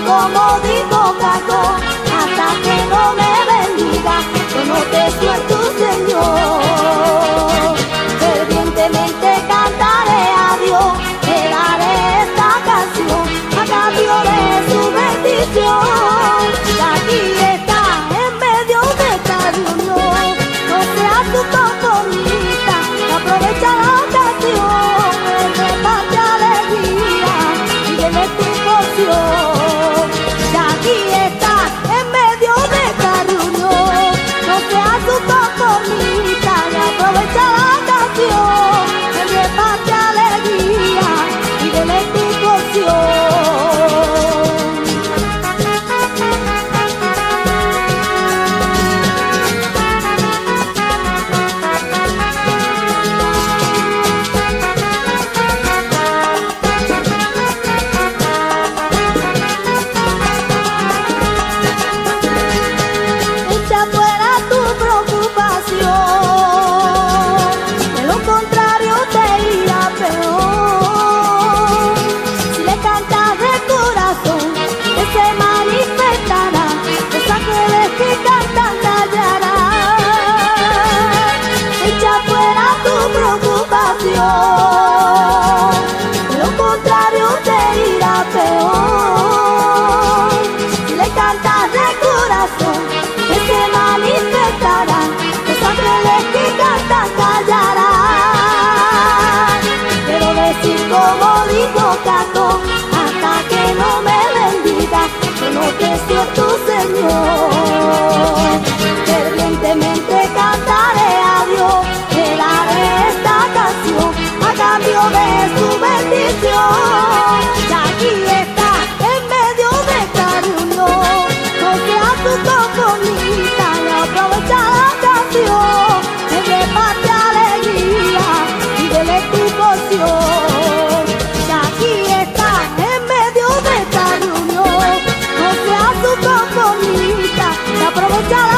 como dijo Caco, hasta que no me bendiga, yo no te suelto, Señor. Fervientemente cantaré a Dios, le daré esta canción a cambio de su bendición. Y aquí está en medio de esta reunión, no seas tu conformista, aprovecha la ocasión, reparte alegría y dele tu porción. Y aquí está en medio de esta reunión, no seas tu conformista, aprovecha la ocasión, reparte alegría y dele tu porción. Echa fuera tu preocupación, de lo contrario te irá peor. Si le cantas de corazón, que se manifestará, los ángeles que cantan callarán. Echa fuera tu preocupación, de lo contrario te irá peor. Si le cantas de corazón, que se manifestarán, los ángeles que cantan callarán. Quiero decir como dijo Caco, hasta que no me bendiga, yo no te suelto, Señor. Fervientemente cantaré a Dios, le daré esta canción a cambio de su bendición. Y aquí está en medio de esta reunión, no seas tu conformista, y aprovecha la ocasión, reparte alegría y dele tu porción. Y aquí está en medio de esta reunión, no seas tu conformista, y aprovecha la